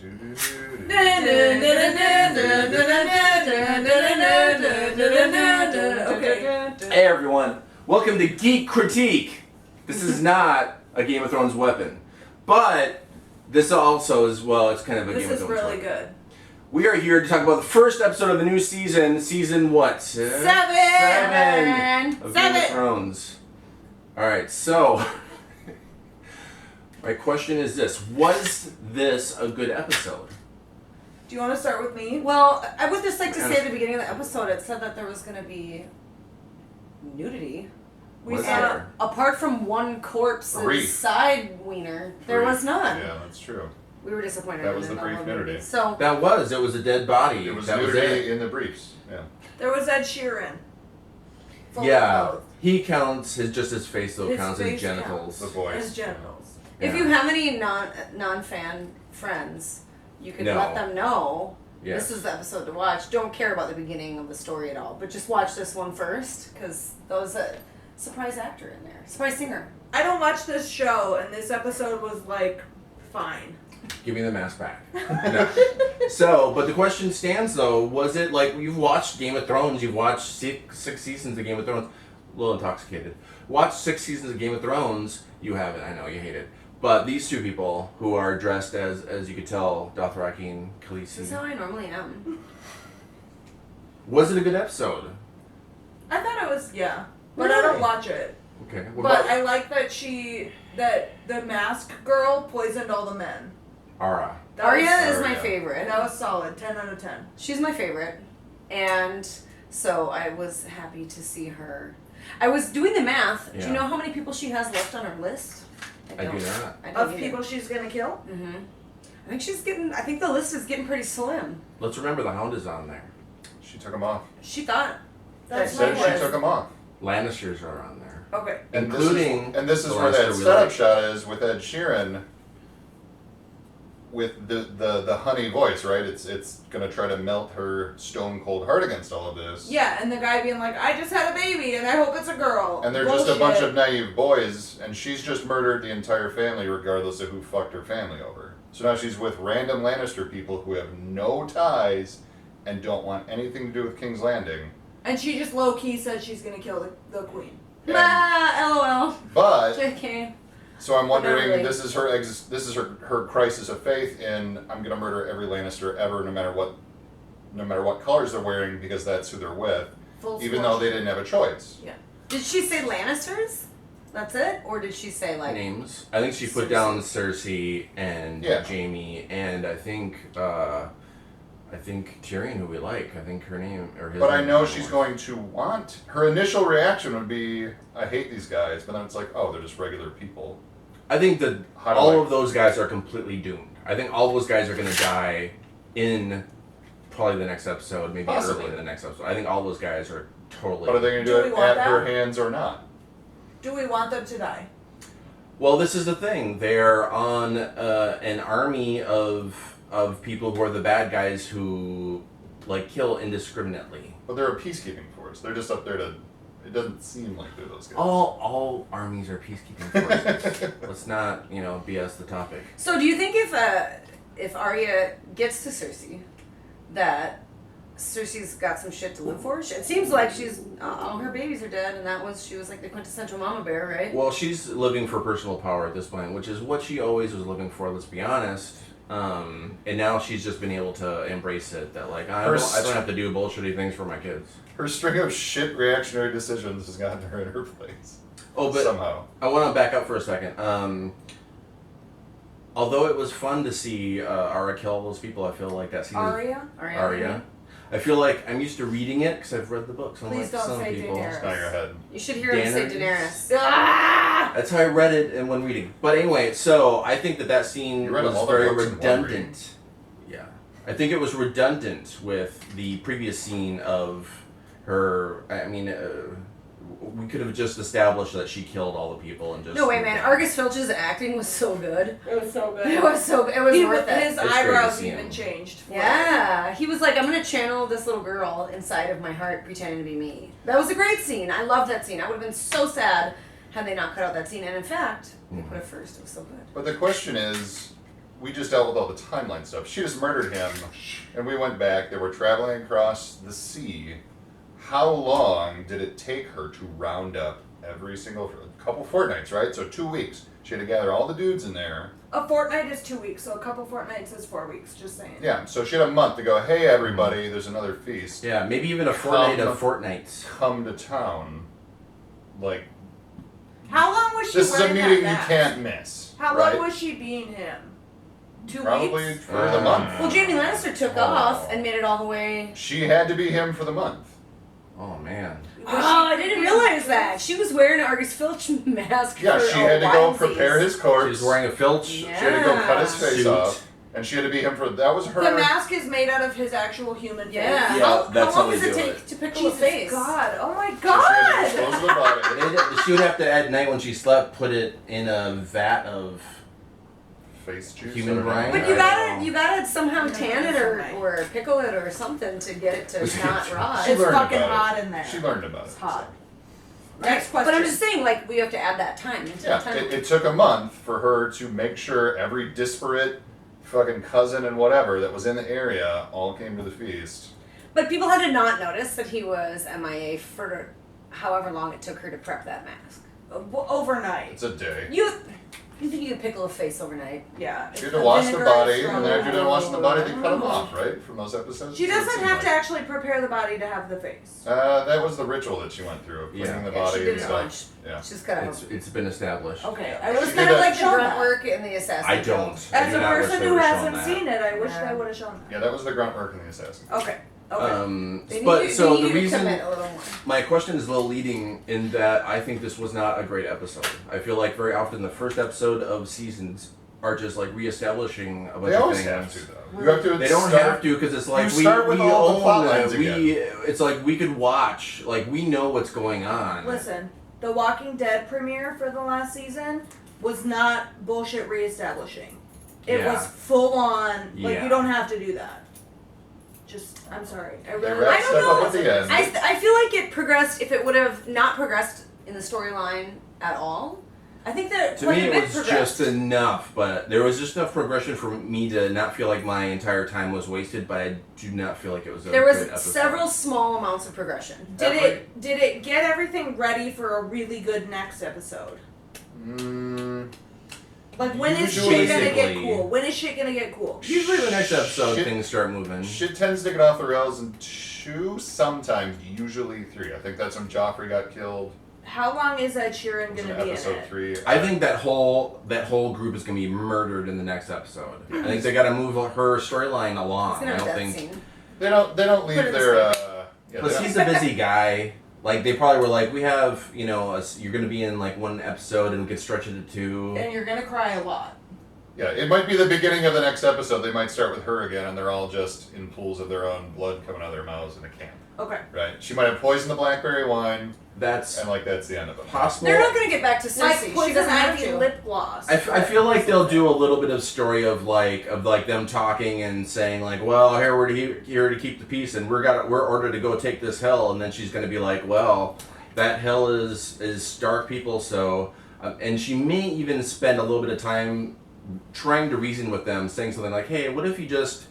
Hey everyone, welcome to Geek Critique. This is not a Game of Thrones weapon, but this also is, well, it's kind of a Game of Thrones weapon. This is really good. We are here to talk about the first episode of the new season. Season what? Seven of Game of Thrones. Alright, so my question is this. Was this a good episode? Do you want to start with me? Well, I would just like to say at the beginning of the episode, it said that there was going to be nudity. Was there? Apart from one corpse's side wiener, there was none. Yeah, that's true. We were disappointed. That was the brief nudity. So It was a dead body. It was that nudity in the briefs. Yeah. There was Ed Sheeran. Yeah, he counts his face though. His counts face his genitals. The voice. His genitals. if you have any non-fan friends, you can let them know. Yeah. This is the episode to watch. Don't care about the beginning of the story at all, but just watch this one first, because there was a surprise actor in there. Surprise singer. I don't watch this show, and this episode was like, fine. Give me the mask back. No. So, but the question stands though, was it like, you've watched Game of Thrones, you've watched six seasons of Game of Thrones, a little intoxicated. Watched 6 seasons of Game of Thrones, you haven't, I know, you hate it. But these two people who are dressed as you could tell, Dothraki and Khaleesi. This is how I normally am. Was it a good episode? I thought it was, yeah. But I don't watch it. Okay. But I like that the mask girl poisoned all the men. Ara. Arya is my favorite. That was solid. 10 out of 10. She's my favorite. And so I was happy to see her. I was doing the math. Yeah. Do you know how many people she has left on her list? I do not. Of people she's gonna kill? Mm-hmm. I think the list is getting pretty slim. Let's remember the Hound is on there. She took him off. She thought. That's She my said she list. took him off. Lannisters are on there. Okay. Including this is the where that Lannister we setup like. shot is with Ed Sheeran with the honey voice, right? It's gonna try to melt her stone cold heart against all of this. Yeah, and the guy being like, I just had a baby and I hope it's a girl. And they're just a bunch of naive boys, and she's just murdered the entire family regardless of who fucked her family over. So now she's with random Lannister people who have no ties and don't want anything to do with King's Landing. And she just low-key said she's gonna kill the queen. And- LOL. But JK. so I'm wondering, Really? this is her crisis of faith in, I'm gonna murder every Lannister ever, no matter what colors they're wearing, because that's who they're with, Full even though they didn't have a choice. Yeah. Did she say Lannisters? That's it? Or did she say like Names. I think she put down Cersei and Jaime, and I think Tyrion, who we like. I think her name or his. But I name know is she's somewhere. going to want, her initial reaction would be, I hate these guys, but then it's like, oh, they're just regular people. I think that How do all I- of those guys are completely doomed. I think all those guys are going to die in probably the next episode, maybe Possibly. early in the next episode. I think all those guys are totally. But are they going to Do do we it want at her that? hands or not? Do we want them to die? Well, this is the thing. They're on an army of people who are the bad guys who like kill indiscriminately. But they're a peacekeeping force. They're just up there to, it doesn't seem like they're those guys. All armies are peacekeeping forces. Let's not, BS the topic. So do you think if Arya gets to Cersei, that Cersei's got some shit to live for? It seems like all her babies are dead, and she was like the quintessential mama bear, right? Well, she's living for personal power at this point, which is what she always was living for, let's be honest. And now she's just been able to embrace it, that like, I don't have to do bullshitty things for my kids. Her string of shit reactionary decisions has gotten her in her place. Oh, but somehow. I want to back up for a second. Although it was fun to see Arya kill all those people, I feel like that scene Arya. I feel like I'm used to reading it because I've read the books. Please don't some say people. Daenerys. It's not your head. You should hear him say Daenerys. Ah! That's how I read it and when reading. But anyway, so I think that scene You read was all the very books in one redundant. Yeah. I think it was redundant with the previous scene of her. I mean, we could have just established that she killed all the people and just. No way, man. Argus Filch's acting was so good. It was so good. It was worth it. His great to eyebrows see him. even changed. for Yeah, he was like, I'm gonna channel this little girl inside of my heart pretending to be me. That was a great scene. I loved that scene. I would have been so sad had they not cut out that scene. And in fact, they put it first. It was so good. But the question is, we just dealt with all the timeline stuff. She just murdered him, and we went back. They were traveling across the sea. How long did it take her to round up every single couple fortnights, right? So 2 weeks. She had to gather all the dudes in there. A fortnight is 2 weeks, so a couple fortnights is 4 weeks. Just saying. Yeah, so she had a month to go, hey, everybody, there's another feast. Yeah, maybe even a fortnight of fortnights. Come to town. Like, How long was she this is a wearing that meeting you mask? can't miss. How right? long was she being him? 2 Probably weeks? for the month. Well, Jamie Lannister took Oh. off and made it all the way. She had to be him for the month. Oh man. Oh, I didn't realize that. She was wearing an Argus Filch mask Yeah, for she had to go onesies. prepare his corpse. She's wearing a filch. She had to go cut his face Suit. off. And she had to be him for, that was her. The mask is made out of his actual human face. Yeah. Yeah, that's how how long they does it do take it. to pickle Jesus a face? God. Oh my So she had to God. dispose of the body. She would have to at night when she slept put it in a vat of Face juice. Human or brine? But I you don't gotta know. you gotta somehow Yeah, tan it that's or pickle it or something to get it to not rot. She It's learned fucking about it. hot in there. She learned about It's it. hot. Right. Next question. But I'm just saying, like, we have to add that time into the Yeah, time. it took a month for her to make sure every disparate fucking cousin and whatever that was in the area all came to the feast. But people had to not notice that he was MIA for however long it took her to prep that mask. Overnight. It's a day. You think you could pickle a face overnight? Yeah. She had to wash the body, Vinegar and is then after done washing the body, they cut him Oh. off, right? From those episodes? She That's what it doesn't seemed have to like. actually prepare the body to have the face. That was the ritual that she went through, of cleaning Yeah. the Yeah, body she did and it stuff. once. Yeah. She's got it's been established. Okay. It I was wish She kind they of would like have the shown grunt that. work in the assassin. I don't. I As do a not wish person they who would've shown hasn't that. seen it, I wish Yeah. they would have shown Yeah, that was the grunt work in the assassin. that. Okay. Okay. They But need, so they the need to reason commit a little more. my question is a little leading in that I think this was not a great episode. I feel like very often the first episode of seasons are just like reestablishing a bunch They of always things. have to, though. You have to They don't start, have to because it's like you we start with we all the own plot it. lines We again. it's like we could watch, like we know what's going on. Listen, the Walking Dead premiere for the last season was not bullshit reestablishing. It Yeah. was full on. Like Yeah. you don't have to do that. Just, I'm sorry. I They really. wrap I don't stuff know. up at the end. I feel like it progressed. If it would have not progressed in the storyline at all, I think that To quite me, a it bit was progressed. just enough, but there was just enough progression for me to not feel like my entire time was wasted. But I do not feel like it was a There good was episode. several small amounts of progression. Did it get everything ready for a really good next episode? Like when is Usually- shit gonna get Basically. cool? When is shit gonna get cool? Usually, the next episode Shit- things start moving. Shit tends to get off the rails in 2, sometimes, usually 3. I think that's when Joffrey got killed. How long is Ed Sheeran It was gonna in be in episode it? 3. I think that whole group is gonna be murdered in the next episode. I think they got to move her storyline It's along. gonna I have don't that think. scene. they don't Put leave it their this yeah, Plus, they don't- he's a busy guy. Like they probably were like, we have you're gonna be in like one episode and we could stretch it to 2. And you're gonna cry a lot. yeah, it might be the beginning of the next episode. They might start with her again, and they're all just in pools of their own blood coming out of their mouths in a camp. Okay. Right? She might have poisoned the blackberry wine, That's and that's the end of it. possible. They're not going to get back to Cersei. Like she poison doesn't have ivy to. lip gloss. I feel like they'll do a little bit of story of like them talking and saying like, well, here we're here to keep the peace, and we're ordered to go take this hill, and then she's gonna be like, well, that hill is Stark people, so and she may even spend a little bit of time trying to reason with them, saying something like, hey, what if you just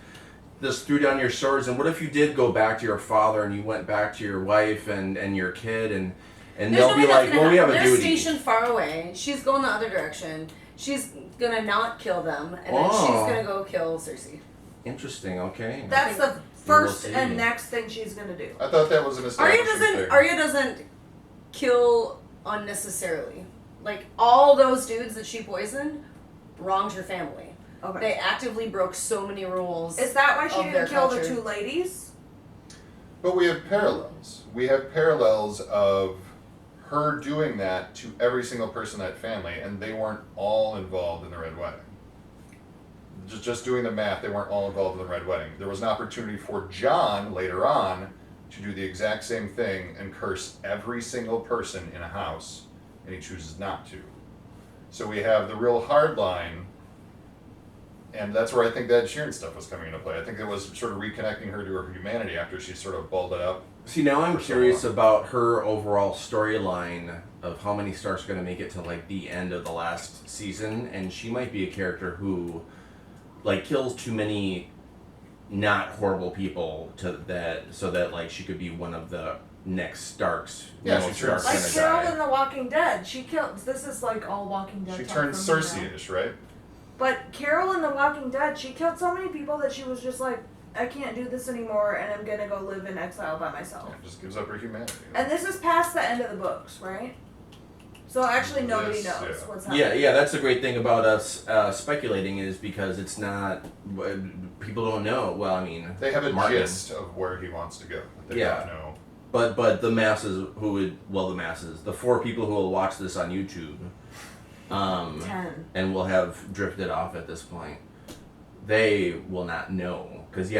threw down your swords, and what if you did go back to your father and you went back to your wife and your kid and There's they'll no be way that's like, gonna well, we have happen. a They're duty. stationed far away. She's going the other direction. She's going to not kill them, and then Oh. she's going to go kill Cersei. Interesting. Okay. That's the We first will see. and next thing she's gonna do. I thought that was an Arya establishing doesn't. thing. Arya doesn't kill unnecessarily. Like all those dudes that she poisoned wronged her family. Okay. They actively broke so many rules. Is that why she of their didn't kill the culture. 2 ladies? But we have parallels. We have parallels of her doing that to every single person in that family, and they weren't all involved in the Red Wedding. Just doing the math, they weren't all involved in the Red Wedding. There was an opportunity for Jon later on to do the exact same thing and curse every single person in a house, and he chooses not to. So we have the real hard line, and that's where I think that Sheeran stuff was coming into play. I think it was sort of reconnecting her to her humanity after she sort of balled it up. See, now I'm For so curious long. about her overall storyline of how many Starks are going to make it to like the end of the last season, and she might be a character who like kills too many not horrible people so that like she could be one of the next Starks. Yeah, Ned she Stark turns- Like kinda Carol guy. in The Walking Dead, she killed. This is like all Walking Dead. She talk turned for me now. Cersei-ish, right? But Carol in The Walking Dead, she killed so many people that she was just like, I can't do this anymore, and I'm gonna go live in exile by myself. Yeah, just gives up her humanity. And this is past the end of the books, right? So actually, nobody Yes, knows yeah. what's happening. Yeah, that's the great thing about us speculating is because it's not people don't know. Well, I mean, They have a Martin. gist of where he wants to go. But they Yeah. don't know. But the masses the 4 people who will watch this on YouTube, 10. and will have drifted off at this point, they will not know because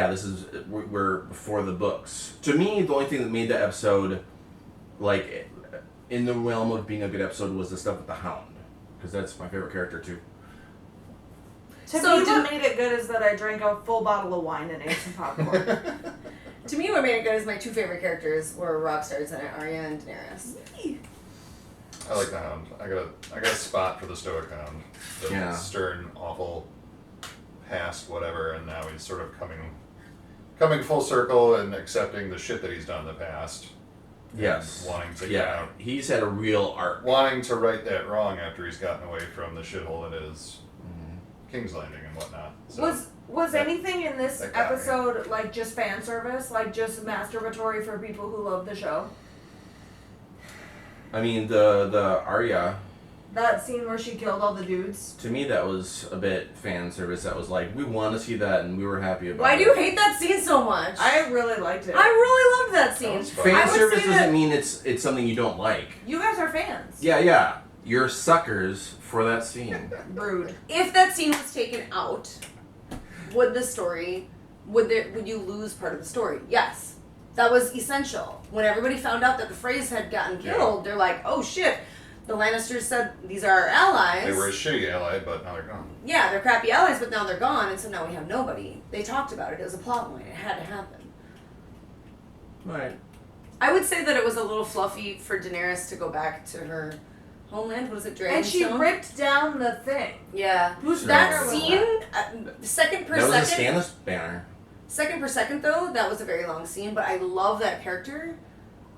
we're before the books. To me, the only thing that made the episode like in the realm of being a good episode was the stuff with the Hound, because that's my favorite character too. To So me, did- what made it good is that I drank a full bottle of wine and ate some popcorn. To me, what made it good is my 2 favorite characters were rock stars in it, Arya and Daenerys. I like the Hound. I got a spot for the Stoic Hound. The Yeah. stern, awful past, whatever, and now he's sort of coming full circle and accepting the shit that he's done in the past. and Yes. Wanting to get Yeah, out. he's had a real arc. Wanting to right that wrong after he's gotten away from the shithole that is King's Landing and whatnot. So, Was that- anything in this that got me. episode like just fan service, like just masturbatory for people who love the show? I mean, the Arya, That scene where she killed all the dudes. to me, that was a bit fan service. That was like, we want to see that, and we were happy about Why it. do you hate that scene so much? I really liked it. I really loved that scene. That was fun. Fan I would service say doesn't that- mean it's something you don't like. You guys are fans. Yeah. You're suckers for that scene. Rude. If that scene was taken out, would the story would you lose part of the story? Yes. That was essential. When everybody found out that the Freys had gotten killed, they're like, oh shit. The Lannisters said these are our allies. They were a shitty ally, but now they're gone. Yeah, they're crappy allies, but now they're gone, and so now we have nobody. They talked about it. It was a plot line. It had to happen. Right. I would say that it was a little fluffy for Daenerys to go back to her homeland. What is it, Dragonstone? And she ripped down the thing. Yeah. Who's That banner was scene, second per That was a second. Stannis banner. Second per second, though, that was a very long scene, but I love that character.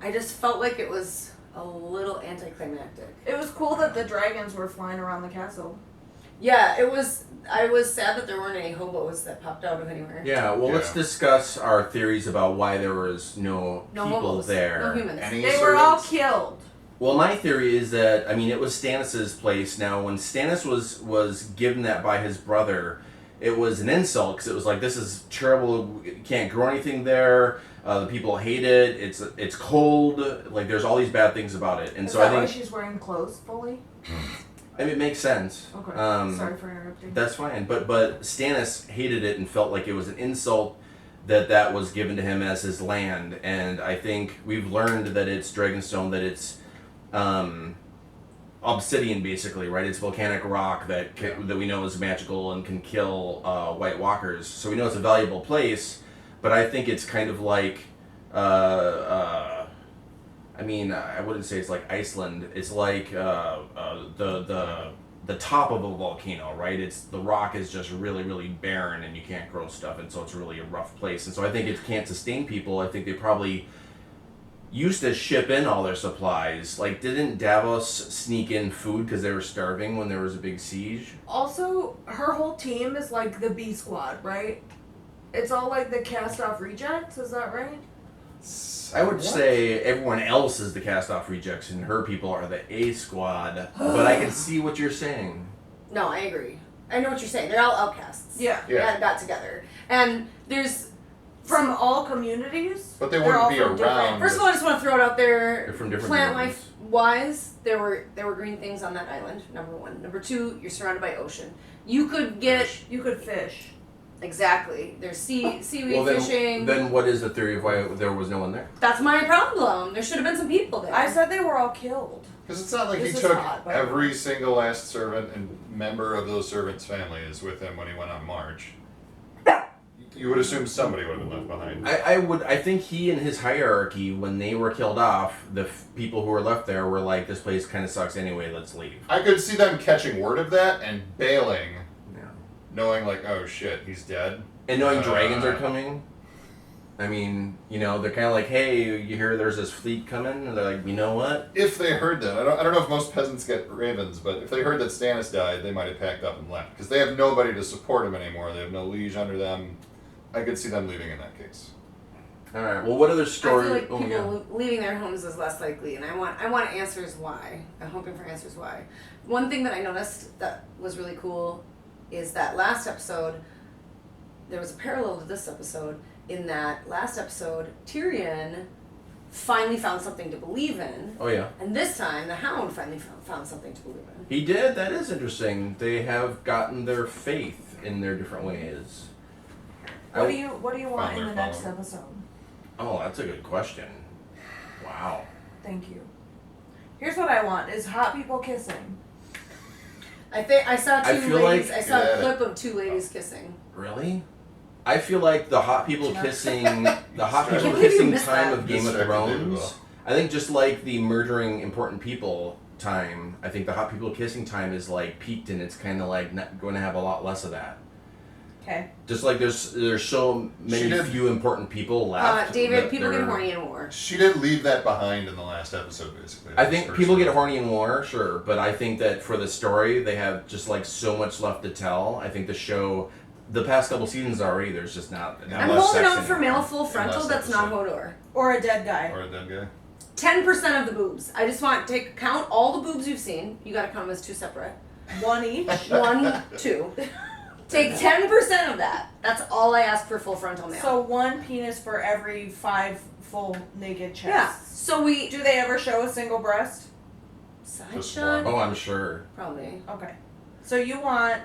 I just felt like it was a little anticlimactic. It was cool that the dragons were flying around the castle. Yeah, it was. I was sad that there weren't any hobos that popped out of anywhere. Yeah, well, let's Yeah. discuss our theories about why there was no No people hobos. there. No humans. Any They were all servants? killed. Well, my theory is that, I mean, it was Stannis' place. Now, when Stannis was given that by his brother, it was an insult because it was like, this is terrible. You can't grow anything there. The people hate it. It's cold. Like, there's all these bad things about it. And Is so that I why think she's wearing clothes fully? I mean, it makes sense. Okay. Sorry for interrupting. That's fine. But Stannis hated it and felt like it was an insult that was given to him as his land. And I think we've learned that it's Dragonstone, that it's obsidian, basically, right? It's volcanic rock that we know is magical and can kill White Walkers. So we know it's a valuable place. But I think it's kind of like, I mean, I wouldn't say it's like Iceland. It's like the top of a volcano, right? The rock is just really, really barren and you can't grow stuff, and so it's really a rough place. And so I think it can't sustain people. I think they probably used to ship in all their supplies. Like, didn't Davos sneak in food because they were starving when there was a big siege? Also, her whole team is like the B squad, right? It's all like the cast off rejects, is that right? I would What? say everyone else is the cast-off rejects and her people are the A squad. But I can see what you're saying. No, I agree. I know what you're saying. They're all outcasts. Yeah. Yeah. That got together. And there's From all communities? But they They're wouldn't all be from different- around. First of all, I just want to throw it out there. They're from different Plant communities. life wise, there were green things on that island. Number one. Number two, you're surrounded by ocean. You could get You could fish. exactly. There's seaweed Well, fishing. then what is the theory of why there was no one there? That's my problem. There should have been some people there. I said they were all killed. Because it's not like This he is took odd, but- every single last servant and member of those servants' families with him when he went on march. You would assume somebody would have been left behind. I think he and his hierarchy, when they were killed off, the people who were left there were like, this place kind of sucks anyway, let's leave. I could see them catching word of that and bailing Yeah. knowing like, oh shit, he's dead. And knowing dragons are coming. I mean, they're kind of like, hey, you hear there's this fleet coming? And they're like, you know what? If they heard that, I don't know if most peasants get ravens, but if they heard that Stannis died, they might have packed up and left. Because they have nobody to support him anymore. They have no liege under them. I could see them leaving in that case. All right. Well, what other story? I feel like people leaving their homes is less likely, and I want answers why. I'm hoping for answers why. One thing that I noticed that was really cool is that last episode, there was a parallel to this episode. In that last episode, Tyrion finally found something to believe in. Oh, yeah. And this time, the Hound finally found something to believe in. He did. That is interesting. They have gotten their faith in their different ways. What do you want in the Follow. next episode? Oh, that's a good question. Wow. Thank you. Here's what I want: is hot people kissing. I think I saw I two feel ladies. like- I saw a clip of two ladies kissing. Really? I feel like the hot people kissing, the hot people Can't believe you kissing missed time that. of Game of Distracted Thrones. well. I think just like the murdering important people time, I think the hot people kissing time is like peaked, and it's kind of like not going to have a lot less of that. Okay. Just like there's so many few important people left. David, that people get they're- horny in war. She did leave that behind in the last episode, basically. I think people get horny in war, sure, but I think that for the story, they have just like so much left to tell. I think the show, the past couple seasons already, there's just not. I'm much holding sex out for anymore. male full frontal last that's not episode. Hodor. Or a dead guy. Or a dead guy. 10% of the boobs. I just want to count all the boobs you've seen. You gotta count them as two separate. One each. 1, 2. Take 10% of that. That's all I ask for full frontal male. So one penis for every 5 full naked chests. yeah. So we Do they ever show a single breast? side Just shot. Oh, I'm sure. Probably Okay. So you want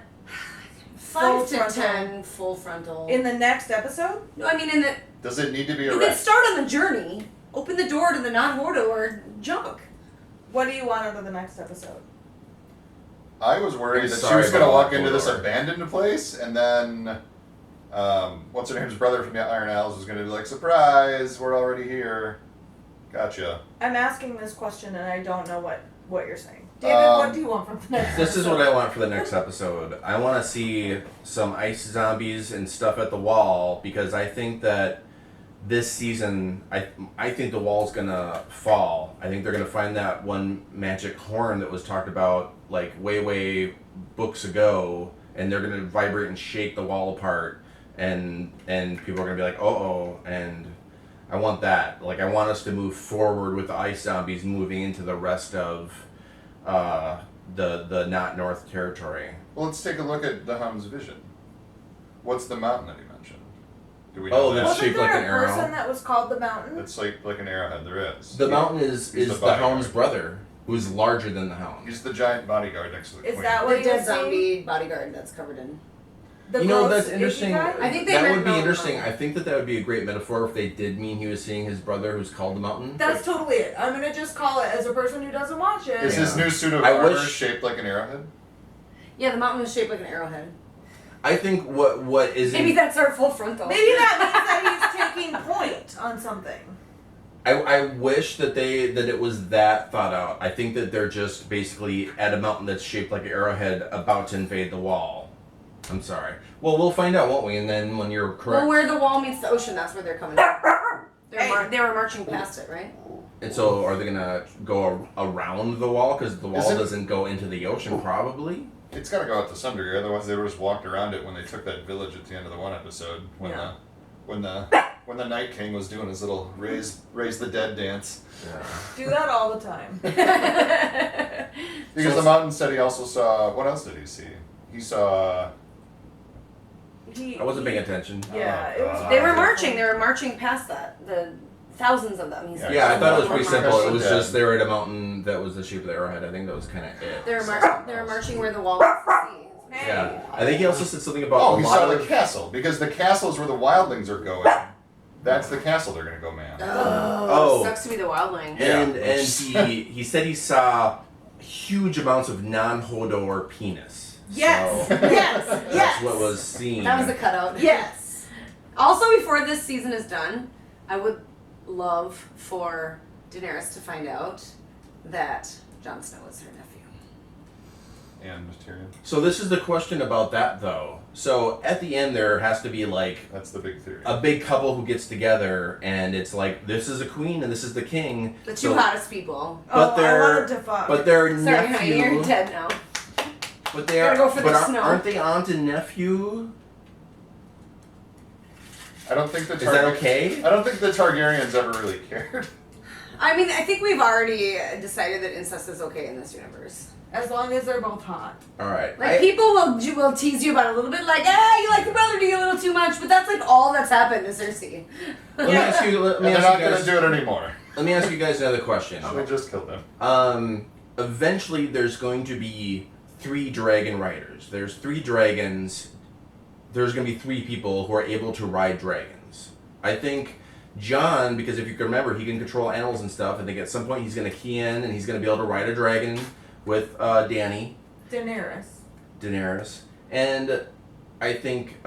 5 to frontal. 10 full frontal. in the next episode? No, I mean in the. Does it need to be You can erect? start on the journey. Open the door to the not Hodor junk. What do you want out of the next episode? I was worried I'm that she sorry was going to about walk into this Hodor. abandoned place, and then what's her name's brother from the Iron Isles was going to be like, surprise, we're already here. Gotcha. I'm asking this question and I don't know what you're saying. David, what do you want from the next This is episode? what I want for the next episode. I want to see some ice zombies and stuff at the wall, because I think that this season, I think the wall's gonna fall. I think they're gonna find that one magic horn that was talked about like way books ago, and they're gonna vibrate and shake the wall apart, and people are gonna be like, oh, and I want that. Like, I want us to move forward with the ice zombies moving into the rest of the not North territory. Well, let's take a look at the Hound's vision. What's the mountain that he mentioned? Do we Oh, know that's that? Wasn't shaped there like a an arrow? person that was called the Mountain? It's like an arrowhead. There is. The mountain is He's the the bodyguard. hound's brother, who's larger than the hound. He's the giant bodyguard next to the Is queen. that The what you dead were saying? zombie bodyguard that's covered in. The You know, gross, that's icky interesting. guy? I think they that meant would be mountain interesting. mountain. I think that would be a great metaphor if they did mean he was seeing his brother, who's called the mountain. That's totally it. I'm gonna just call it as a person who doesn't watch it. Is his Yeah. new suit of I armor wish- shaped like an arrowhead? Yeah, the mountain was shaped like an arrowhead. I think what is Maybe that's our full frontal. Maybe that means that he's taking point on something. I wish that it was that thought out. I think that they're just basically at a mountain that's shaped like an arrowhead about to invade the wall. I'm sorry. Well, we'll find out, won't we? And then when you're correct, Well, where the wall meets the ocean, that's where they're coming. They were marching past it, right? and so are they gonna go around the wall because the wall Is it- doesn't go into the ocean? Probably. It's got to go out to some degree, otherwise they would have just walked around it when they took that village at the end of the one episode when Yeah. when the Night King was doing his little raise the dead dance. Yeah. Do that all the time. Because the mountain said he also saw. What else did he see? He saw. I wasn't paying attention. Yeah, it was. They were marching. They were marching past that. The thousands of them. He said. Yeah, I thought it was pretty Marching simple. past It the was dead. just they were at a mountain that was the shape of the arrowhead. I think that was kind of it. They were marching. They were marching where the wall was to see. Yeah, I think he also said something about Oh, a he lot saw the of. castle because the castle's where the wildlings are going. That's the castle they're gonna go man. Oh. Sucks to be the wildling. And Yeah. he said he saw huge amounts of non-Hodor penis. Yes. So Yes. that's Yes. what was seen. That was the cutout. Yes. Also, before this season is done, I would love for Daenerys to find out that Jon Snow is her nephew. And Tyrion. So this is the question about that though. So at the end, there has to be like That's the big theory. a big couple who gets together, and it's like this is a queen and this is the king. The two hottest people. But I they're wanted to fuck. but their Sorry, honey, nephew. you're dead now. But they are. Gotta go for but the snow. aren't they aunt and nephew? I don't think the Is that okay? I don't think the Targaryens ever really cared. I mean, I think we've already decided that incest is okay in this universe. As long as they're both hot. All right. Like, people will tease you about it a little bit, like, you like your brother a little too much, but that's like all that's happened to Cersei. Let me ask you. Let And me they're ask not you going guys. to do it anymore. Let me ask you guys another question. They just killed them. Eventually, there's going to be 3 dragon riders. There's 3 dragons. There's going to be 3 people who are able to ride dragons. I think John, because if you can remember, he can control animals and stuff. I think at some point he's going to key in and he's going to be able to ride a dragon with Dany. Daenerys. And I think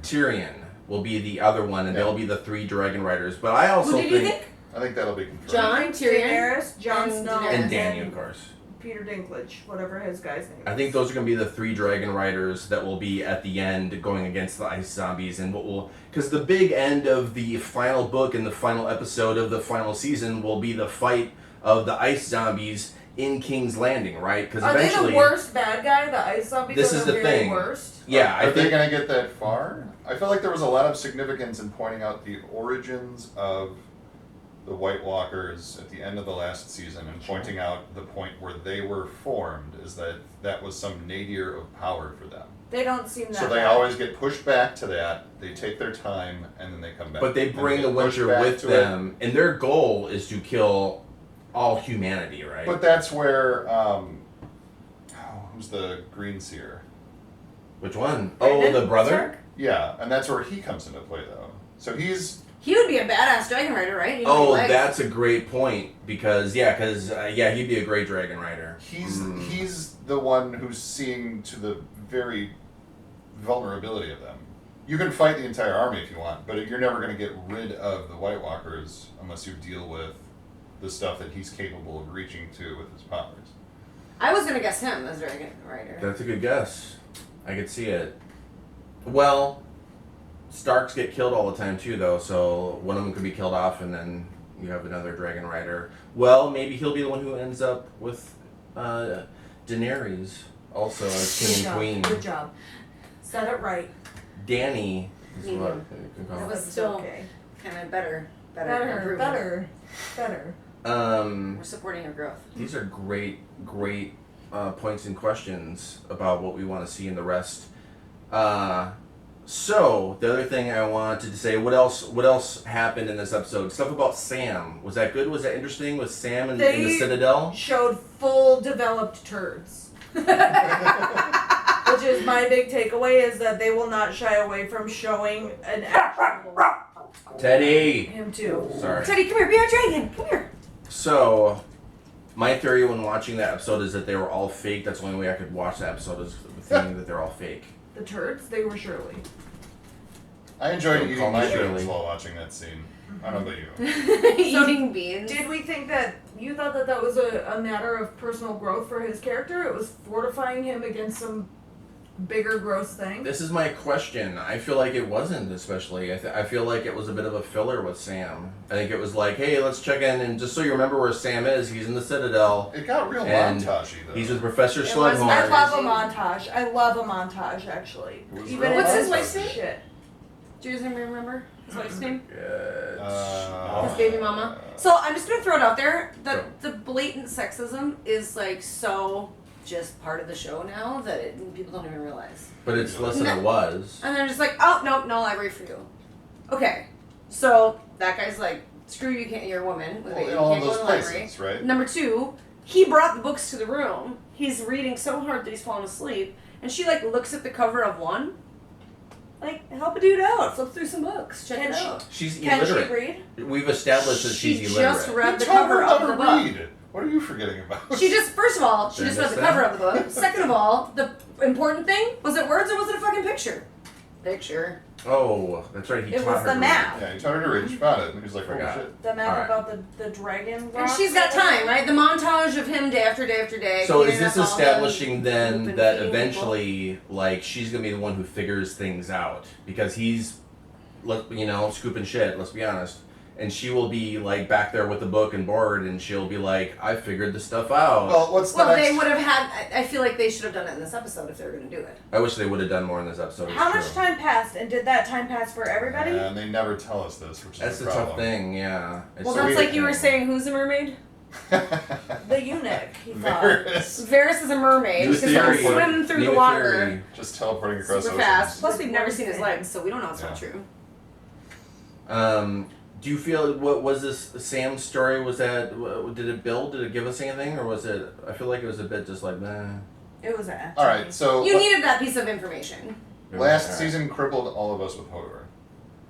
Tyrion will be the other one, and they'll be the 3 dragon riders. But I also Who did you think? I think that'll be confirmed. John, Tyrion, Daenerys, Jon and Snow, and Dany, of course. Peter Dinklage, whatever his guy's name is. I think those are going to be the 3 dragon riders that will be at the end going against the ice zombies, and what will, because the big end of the final book and the final episode of the final season will be the fight of the ice zombies in King's Landing, right? Because Are eventually, they the worst bad guy? The ice zombies This are is the the very thing. worst? yeah, I Are they think going to get that far? I felt like there was a lot of significance in pointing out the origins of the White Walkers at the end of the last season and pointing out the point where they were formed is that was some nadir of power for them. They don't seem that So they bad. always get pushed back to that. They take their time and then they come back. but they And bring the get pushed Winter back with to them, and their goal is to kill all humanity, right? But that's where who's the Green Seer? Which one? Brandon Oh, the brother? Stark? Yeah, and that's where he comes into play though. So he's He would be a badass dragon rider, right? He'd Oh, have legs. that's a great point because he'd be a great dragon rider. he's the one who's seeing to the very vulnerability of them. You can fight the entire army if you want, but you're never going to get rid of the White Walkers unless you deal with the stuff that he's capable of reaching to with his powers. I was gonna guess him as dragon rider. That's a good guess. I could see it. Well, Starks get killed all the time too, though, so one of them could be killed off, and then you have another dragon rider. Well, maybe he'll be the one who ends up with Daenerys, also as king and queen. Good job. Said it right. Dany is Yeah. what you can call That it. was It's still okay. kind of better. Better. improvement. We're supporting your growth. These are great points and questions about what we want to see in the rest. So the other thing I wanted to say, what else happened in this episode? Stuff about Sam. Was that good? Was that interesting? Was Sam in the Citadel? Showed full developed turds. Which is my big takeaway is that they will not shy away from showing an actual Teddy. him too. Sorry. Teddy, come here, be our dragon. Come here. So, my theory when watching that episode is that they were all fake. That's the only way I could watch that episode is thinking that they're all fake. The turds, they were Shirley. I enjoyed Don't eating call me my Shirley. beans while watching that scene. I don't know about you. Eating beans. Did we think that you thought that that was a matter of personal growth for his character? It was fortifying him against some bigger gross thing? This is my question. I feel like it wasn't, especially. I feel like it was a bit of a filler with Sam. I think it was like, hey, let's check in, and just so you remember where Sam is, he's in the Citadel. It got real And montage-y though. He's with Professor It was- Slughorn. I love a montage. I love a montage, actually. It was Even real if What's his it's wife's name? shit. Do you guys remember his wife's name? It's- His baby mama. So I'm just gonna throw it out there that the blatant sexism is like so just part of the show now that people don't even realize. but it's less than it was. And they're just like, oh no library for you. Okay, so that guy's like, screw you, can't. You're a woman with Well, you in all can't go those to the library. places, right? Number 2, he brought the books to the room. He's reading so hard that he's falling asleep, and she like looks at the cover of one. Like, help a dude out. Flip through some books. Check it out. She's Can she illiterate. read? We've established that She she's just illiterate. read the told cover her of how the to book. read. What are you forgetting about? She just, first of all, she Did I just read miss the that? cover of the book. Second of all, the important thing, was it words or was it a fucking picture? picture. Oh, that's right. He It taught was her the to map. Yeah, he told her to read. She found it, and he was like, "Holy Forgot. shit!" The map Alright. about the dragon rock. And she's got time, right? The montage of him day after day after day. So is cleaning this up all the establishing poop then and that feeding eventually, like, she's gonna be the one who figures things out because he's, scooping shit. Let's be honest. And she will be like back there with the book and bored, and she'll be like, "I figured this stuff out." Well, what's the Well, next? they would have had. I feel like they should have done it in this episode if they were going to do it. I wish they would have done more in this episode. How it's much true. time passed, and did that time pass for everybody? And they never tell us this, which is That's the the problem. tough thing, yeah. It's Well, a that's weird like you were thing. saying. Who's a mermaid? The eunuch, he thought. Varys. Varys is a mermaid New because he can theory. swim through New the water theory. Just teleporting across super oceans. fast. Plus, we've never seen his legs, so we don't know it's not Yeah. true. Do you feel what was this Sam's story? Was that did it build? Did it give us anything, or was it? I feel like it was a bit just like nah. It was a. All right, so You needed that piece of information. last Alright. season crippled all of us with Hodor.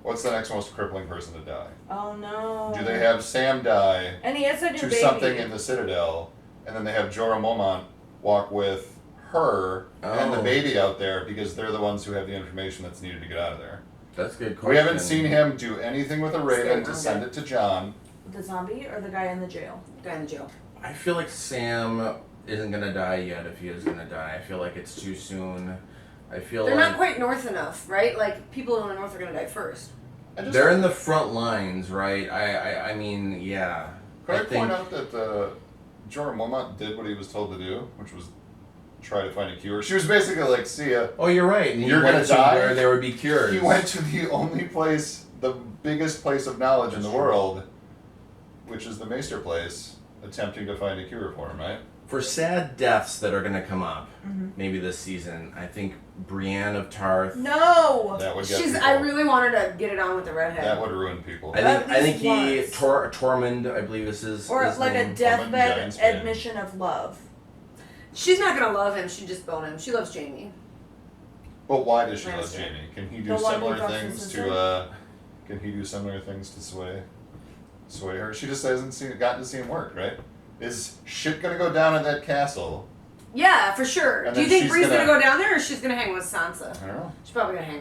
What's the next most crippling person to die? Oh no. Do they have Sam die And he has a new to baby. something in the Citadel, and then they have Jorah Mormont walk with her and the Oh. baby out there because they're the ones who have the information that's needed to get out of there? That's a good question. We haven't seen him do anything with a raven to Stay send it to Jon. The zombie or the guy in the jail? Guy in the jail. I feel like Sam isn't gonna die yet. If he is gonna die, I feel like it's too soon. I feel They're like not quite north enough, right? Like people in the north are gonna die first. I just, they're in the front lines, right? I mean, yeah. Could I, I think point out that Jorah Mormont did what he was told to do, which was try to find a cure? She was basically like, "See ya." Oh, you're right. And You're he went gonna to die? where there would be cures. He went to the only place, the biggest place of knowledge in That's the true. world, which is the Maester place, attempting to find a cure for him, right? For sad deaths that are gonna come up, Mm-hmm. maybe this season. I think Brienne of Tarth. No. That would get She's. people. I really want her to get it on with the redhead. That would ruin people. At I think least he once. Tormund, I believe is his. Or his like name. a deathbed Giants fan. admission of love. She's not gonna love him. She just bone him. She loves Jamie. But why does she love Lannister. Jamie? Can he The do one who similar fucks his things sister? to? Can he do similar things to sway her? She just hasn't gotten to see him work, right? Is shit gonna go down in that castle? Yeah, for sure. And Do you then think she's Bree's gonna gonna- go down there, or she's gonna hang with Sansa? I don't know. She's probably gonna hang.